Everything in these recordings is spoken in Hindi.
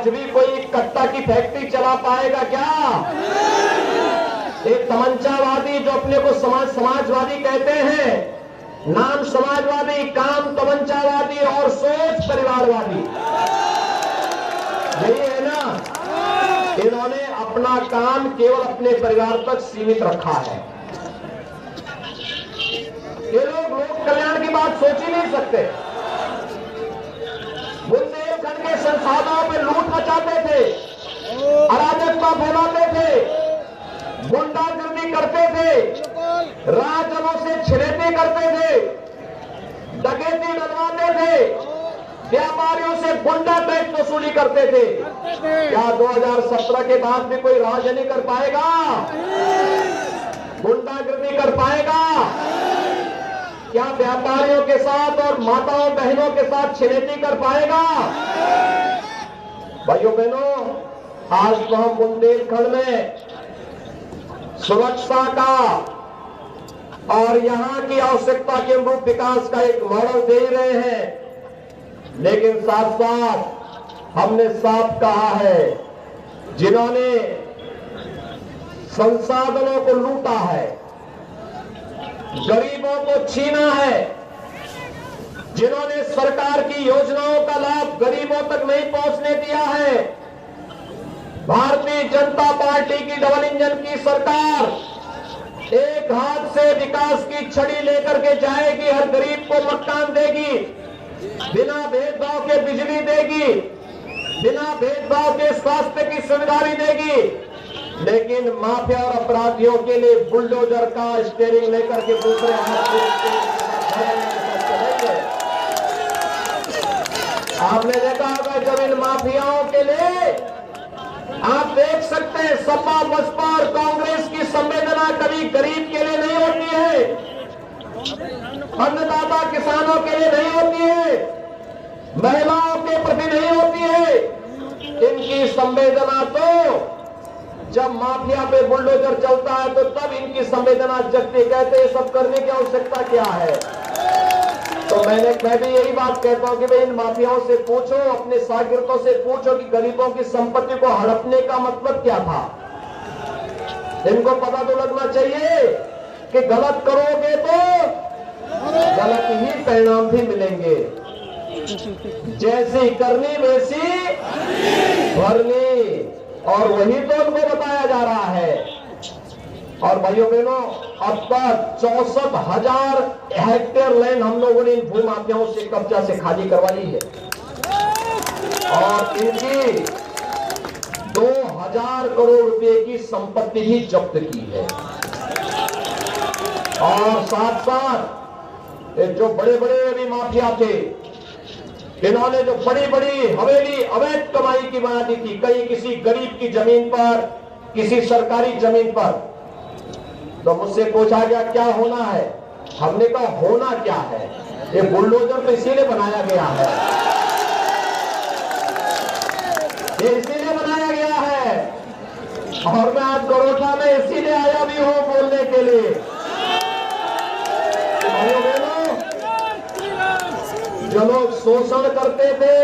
आज भी कोई कट्टा की फैक्ट्री चला पाएगा क्या? एक तमंचावादी जो अपने को समाजवादी कहते हैं, नाम समाजवादी, काम तमंचावादी और सोच परिवारवादी, यही है ना? इन्होंने अपना काम केवल अपने परिवार तक सीमित रखा है। ये लोग कल्याण की बात सोच ही नहीं सकते। बुंदेलखंड के संसाधनों पे लूट मचाते थे, अराजकता फैलाते थे, गुंडागर्दी करते थे, राजजनों से छिड़ेते करते थे, डकैती डलवाते थे, व्यापारियों से गुंडा टैक्स वसूली करते थे। क्या 2017 के बाद भी कोई राज नहीं कर पाएगा? गुंडागर्दी कर पाएगा? क्या व्यापारियों के साथ और माताओं बहनों के साथ छिड़ेती कर पाएगा? भाइयों बहनों, आज तो हम बुंदेलखंड में सुरक्षा का और यहां की आवश्यकता के अनुरूप विकास का एक मॉडल दे रहे हैं, लेकिन साथ साथ हमने साफ कहा है, जिन्होंने संसाधनों को लूटा है, गरीबों को छीना है, जिन्होंने सरकार की योजनाओं का लाभ गरीबों तक नहीं पहुंचने दिया है, भारतीय जनता पार्टी की डबल इंजन की सरकार एक हाथ से विकास की छड़ी लेकर के जाएगी, हर गरीब को मकान देगी, बिना भेदभाव के बिजली देगी, बिना भेदभाव के स्वास्थ्य की सुविधा भी देगी, लेकिन माफिया और अपराधियों के लिए बुलडोजर का स्टीयरिंग लेकर के दूसरे हाथ आपने देखा होगा जमीन माफियाओं के लिए आप देख सकते हैं, सपा बसपा और कांग्रेस की संवेदना कभी गरीब के लिए नहीं होती है, अन्नदाता किसानों के लिए नहीं होती है, महिलाओं के प्रति नहीं होती है। इनकी संवेदना तो जब माफिया पे बुलडोजर चलता है तो तब इनकी संवेदना जगती। कहते हैं सब करने की आवश्यकता क्या है? तो मैं भी यही बात कहता हूं कि भाई इन माफियाओं से पूछो, अपने शागिर्दों से पूछो कि गरीबों की संपत्ति को हड़पने का मतलब क्या था। इनको पता तो लगना चाहिए कि गलत करोगे तो गलत ही परिणाम भी मिलेंगे। जैसी करनी वैसी भरनी, और वही तो उनको बताया जा रहा है। और भाइयों बहनों, अब तक 64,000 हेक्टेयर लैंड हम लोगों ने इन भूमाफियाओं से कब्जा से खाली करवा ली है और इनकी 2000 करोड़ रुपए की संपत्ति भी जब्त की है। और साथ साथ जो बड़े बड़े अभी माफिया थे, इन्होंने जो बड़ी बड़ी हवेली अवैध कमाई की बना दी थी, कहीं किसी गरीब की जमीन पर, किसी सरकारी जमीन पर। तो मुझसे पूछा गया क्या होना है? हमने कहा होना क्या है, ये बुलडोजर तो इसीलिए बनाया गया है, ये इसीलिए बनाया गया है। और मैं आज गरोठा में इसीलिए आया भी हूं बोलने के लिए। जो लोग शोषण करते थे,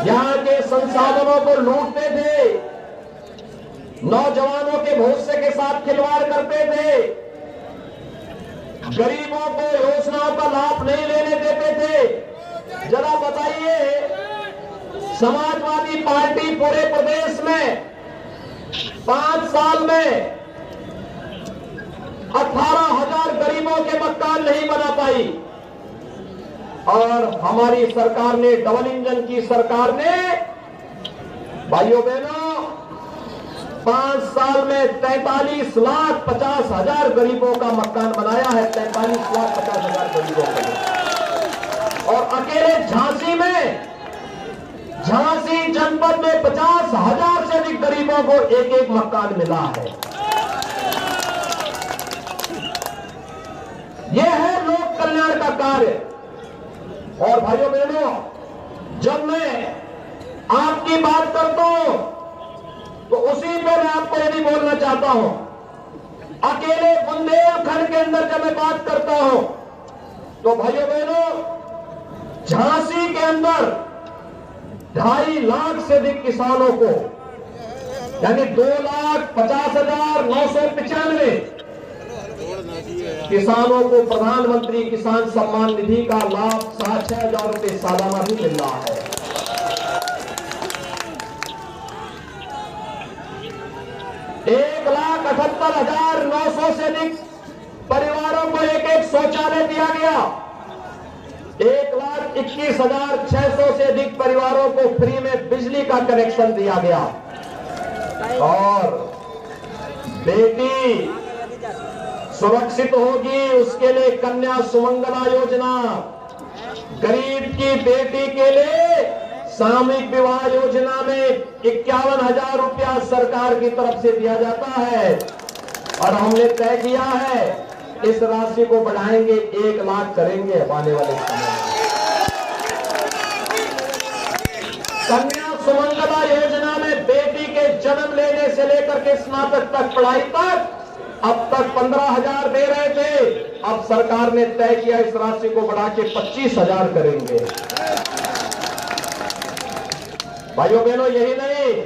यहाँ के संसाधनों को लूटते थे, नौजवानों के भविष्य के साथ खिलवाड़ करते थे, गरीबों को योजनाओं का लाभ नहीं लेने देते थे, जरा बताइए, समाजवादी पार्टी पूरे प्रदेश में 5 साल में 18,000 गरीबों के मकान नहीं बना पाई, और हमारी सरकार ने, डबल इंजन की सरकार ने, भाइयों बहनों, 5 साल में 43,50,000 गरीबों का मकान बनाया है। 43,50,000 गरीबों का। और अकेले झांसी जनपद में 50,000 से अधिक गरीबों को एक एक मकान मिला है। यह है लोक कल्याण का कार्य। और भाइयों बहनों, जब मैं आपकी बात करता हूं तो उसी पे मैं आपको यही बोलना चाहता हूं, अकेले बुंदेलखंड के अंदर जब मैं बात करता हूं तो भाइयों बहनों, झांसी के अंदर 2.5 लाख से अधिक किसानों को, यानी 2,50,995 किसानों को प्रधानमंत्री किसान सम्मान निधि का लाभ 6,000 रुपए सालाना भी मिल रहा है। 1,78,900 से अधिक परिवारों को एक शौचालय दिया गया। 1,21,600 से अधिक परिवारों को फ्री में बिजली का कनेक्शन दिया गया। और बेटी सुरक्षित होगी उसके लिए कन्या सुमंगला योजना, गरीब की बेटी के लिए सामूहिक विवाह योजना में 51,000 रुपया सरकार की तरफ से दिया जाता है। और हमने तय किया है इस राशि को बढ़ाएंगे, 1 लाख करेंगे आने वाले समय में। कन्या सुमंगला योजना में बेटी के जन्म लेने से लेकर के स्नातक तक पढ़ाई तक अब तक 15,000 दे रहे थे, अब सरकार ने तय किया इस राशि को बढ़ा के 25,000 करेंगे। भाइयों बहनों, यही नहीं,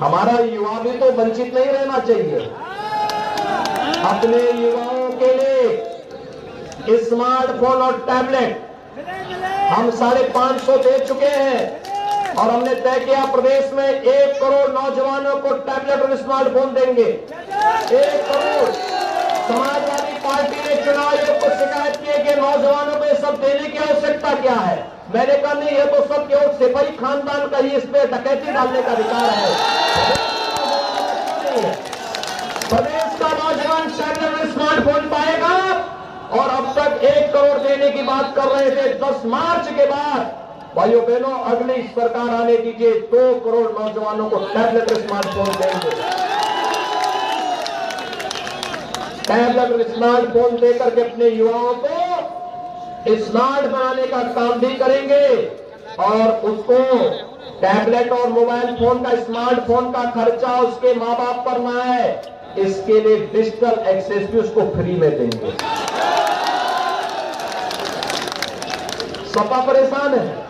हमारा युवा भी तो वंचित नहीं रहना चाहिए। अपने युवाओं के लिए स्मार्टफोन और टैबलेट हम 550 दे चुके हैं। और हमने तय किया प्रदेश में 1 करोड़ नौजवानों को टैबलेट और स्मार्टफोन देंगे। 1 करोड़। समाजवादी पार्टी ने चुनाव आयोग को शिकायत की कि नौजवानों को ये सब देने की आवश्यकता क्या है। मैंने कहा नहीं, ये तो सब केवल सिपाही खानदान का ही इस पे डकैती डालने का अधिकार है। प्रदेश का नौजवान टैबलेट और स्मार्टफोन पाएगा। और अब तक 1 करोड़ देने की बात कर रहे थे, 10 मार्च के बाद भाइयों बहनों अगली सरकार आने दीजिए, 2 करोड़ नौजवानों को टैबलेट और स्मार्टफोन देंगे। टैबलेट और स्मार्टफोन देकर के अपने युवाओं को स्मार्ट बनाने का काम भी करेंगे। और उसको टैबलेट और मोबाइल फोन का, स्मार्टफोन का खर्चा उसके माँ बाप पर ना है, इसके लिए डिजिटल एक्सेस भी उसको फ्री में देंगे। सपा परेशान है।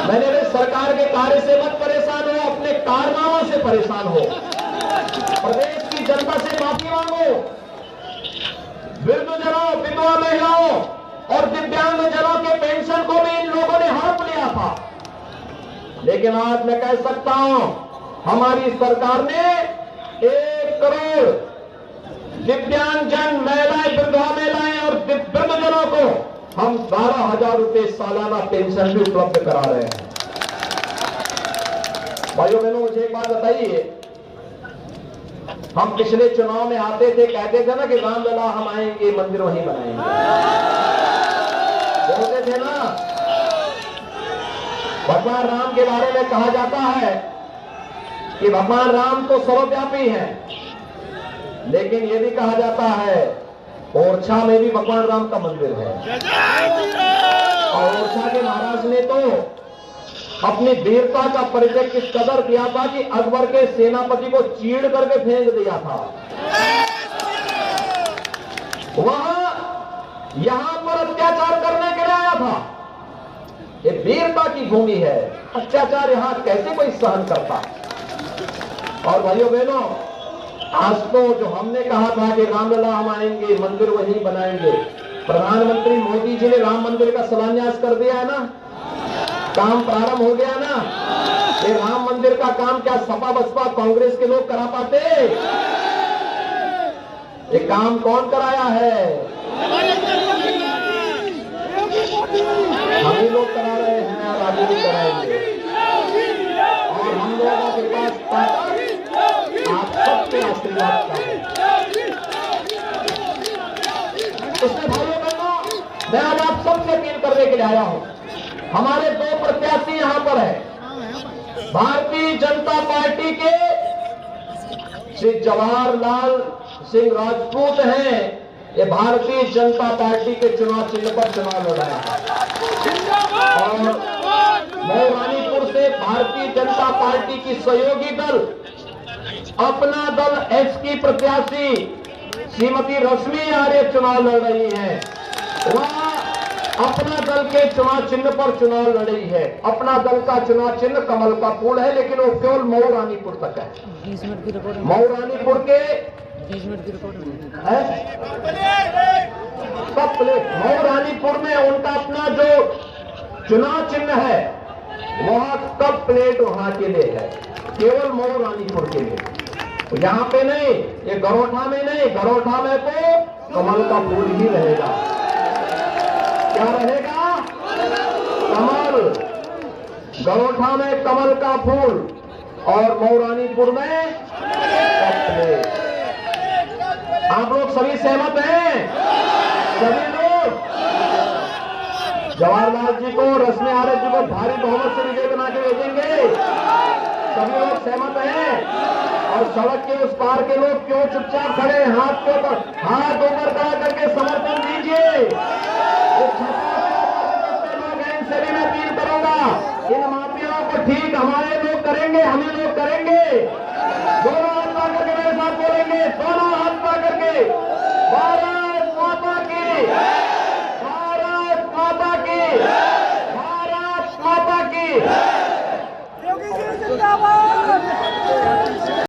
मैंने सरकार के कार्य से मत परेशान हो, अपने कारनामों से परेशान हो। प्रदेश की जनता से माफी मांगो। वृद्धजनों, विधवा महिलाओं और दिव्यांग जनों के पेंशन को भी इन लोगों ने हड़प लिया था। लेकिन आज मैं कह सकता हूं हमारी सरकार ने 1 करोड़ दिव्यांगजन महिलाएं, विधवा महिलाएं और वृद्धजनों को हम 12,000 रुपए सालाना पेंशन भी उपलब्ध करा रहे हैं। भाइयों बहनों, मुझे एक बात बताइए, हम पिछले चुनाव में आते थे, कहते थे ना कि रामलला हम आएंगे, मंदिर वहीं बनाएंगे, बोलते थे ना। भगवान राम के बारे में कहा जाता है कि भगवान राम तो सर्वव्यापी हैं, लेकिन यह भी कहा जाता है ओरछा में भी भगवान राम का मंदिर है। और ओरछा के महाराज ने तो अपनी वीरता का परिचय किस कदर दिया था कि अकबर के सेनापति को चीड़ करके फेंक दिया था। वहां यहां पर अत्याचार करने के लिए आया था। ये वीरता की भूमि है, अत्याचार यहां कैसे कोई सहन करता। और भाइयों बहनों, आज तो जो हमने कहा था कि रामलला हम आएंगे, मंदिर वहीं बनाएंगे, प्रधानमंत्री मोदी जी ने राम मंदिर का शिलान्यास कर दिया है ना, काम प्रारंभ हो गया ना। ये राम मंदिर का काम क्या सपा बसपा कांग्रेस के लोग करा पाते? ये काम कौन कराया है? हम ही लोग करा रहे हैं और आगे भी कराएंगे। और हम लोगों के पास आप सबके आशीर्वाद का है। इसलिए भाइयों बहनों, मैं आज आप सबसे अपील करने के लिए आया हूं। हमारे 2 प्रत्याशी यहां पर है। भारतीय जनता पार्टी के श्री जवाहरलाल सिंह राजपूत हैं। ये भारतीय जनता पार्टी के चुनाव चिन्ह पर चुनाव लड़ा है। और मऊरानीपुर से भारतीय जनता पार्टी की सहयोगी दल, अपना दल एस की प्रत्याशी श्रीमती रश्मि आर्य चुनाव लड़ रही है। वहां अपना दल के चुनाव चिन्ह पर चुनाव लड़ी है। अपना दल का चुनाव चिन्ह कमल का फूल है, लेकिन वो केवल मऊ रानीपुर तक है। 20 मिनट की रिकॉर्डिंग, मऊ रानीपुर के 20 मिनट की रिकॉर्डिंग है सब प्लेट। मऊ रानीपुर में उनका अपना जो चुनाव चिन्ह है वहां सब प्लेट वहां के लिए है, केवल मऊ रानीपुर के लिए। यहाँ पे नहीं, ये गरोठा में नहीं, गरोठा में तो कमल का फूल ही रहेगा। क्या रहेगा? कमल। गरोठा में कमल का फूल और मऊ रानीपुर में प्लेट। आप लोग सभी सहमत हैं? सभी लोग जवाहरलाल जी को, रश्मि आर्य जी को भारी बहुमत से विजय बना के भेजेंगे। सभी लोग सहमत हैं? और सड़क के उस पार के लोग क्यों चुपचाप खड़े हैं? हाथ ऊपर करा करके समर्थन दीजिए। लोग हैं, इनसे भी मैं अपील करूंगा, इन माफियाओं को ठीक हमारे लोग करेंगे, हम ही लोग करेंगे। दोनों हाथ करके मेरे साथ बोलेंगे, दोनों